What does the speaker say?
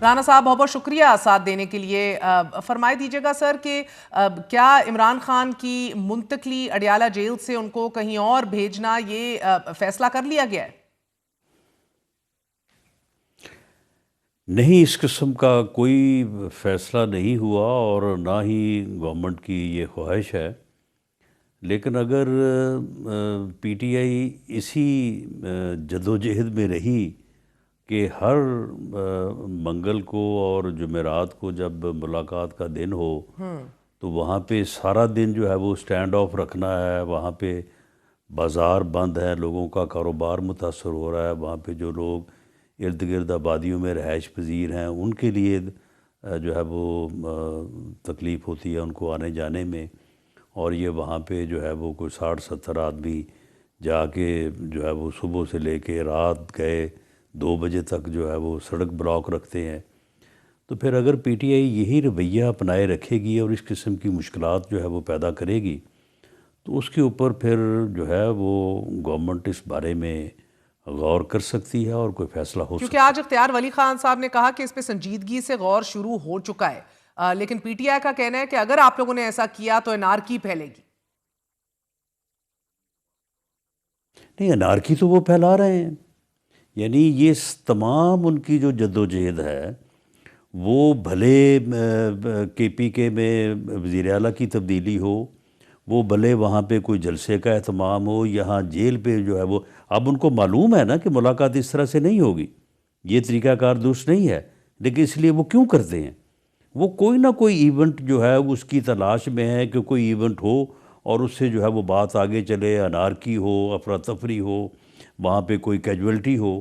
رانا صاحب بہت بہت شکریہ ساتھ دینے کے لیے۔ فرمائے دیجیے گا سر کہ کیا عمران خان کی منتقلی اڈیالہ جیل سے ان کو کہیں اور بھیجنا یہ فیصلہ کر لیا گیا ہے؟ نہیں، اس قسم کا کوئی فیصلہ نہیں ہوا اور نہ ہی گورنمنٹ کی یہ خواہش ہے، لیکن اگر پی ٹی آئی اسی جدوجہد میں رہی کہ ہر منگل کو اور جمعرات کو جب ملاقات کا دن ہو تو وہاں پہ سارا دن جو ہے وہ سٹینڈ آف رکھنا ہے، وہاں پہ بازار بند ہے، لوگوں کا کاروبار متاثر ہو رہا ہے، وہاں پہ جو لوگ ارد گرد آبادیوں میں رہائش پذیر ہیں ان کے لیے جو ہے وہ تکلیف ہوتی ہے ان کو آنے جانے میں، اور یہ وہاں پہ جو ہے وہ کوئی 60-70 آدمی جا کے جو ہے وہ صبح سے لے کے رات گئے 2 بجے تک جو ہے وہ سڑک بلاک رکھتے ہیں۔ تو پھر اگر پی ٹی آئی یہی رویہ اپنائے رکھے گی اور اس قسم کی مشکلات جو ہے وہ پیدا کرے گی تو اس کے اوپر پھر جو ہے وہ گورنمنٹ اس بارے میں غور کر سکتی ہے اور کوئی فیصلہ ہو کیونکہ سکتا ہے۔ آج اختیار ولی خان صاحب نے کہا کہ اس پہ سنجیدگی سے غور شروع ہو چکا ہے، لیکن پی ٹی آئی کا کہنا ہے کہ اگر آپ لوگوں نے ایسا کیا تو انارکی پھیلے گی۔ نہیں، انارکی تو وہ پھیلا رہے ہیں، یعنی یہ تمام ان کی جو جدوجہد ہے وہ بھلے کے پی کے میں وزیر اعلیٰ کی تبدیلی ہو، وہ بھلے وہاں پہ کوئی جلسے کا اہتمام ہو، یہاں جیل پہ جو ہے وہ اب ان کو معلوم ہے نا کہ ملاقات اس طرح سے نہیں ہوگی، یہ طریقہ کار درست نہیں ہے، لیکن اس لیے وہ کیوں کرتے ہیں؟ وہ کوئی نہ کوئی ایونٹ جو ہے اس کی تلاش میں ہے کہ کوئی ایونٹ ہو اور اس سے جو ہے وہ بات آگے چلے، انارکی ہو، افراتفری ہو، وہاں پہ کوئی کیجولٹی ہو۔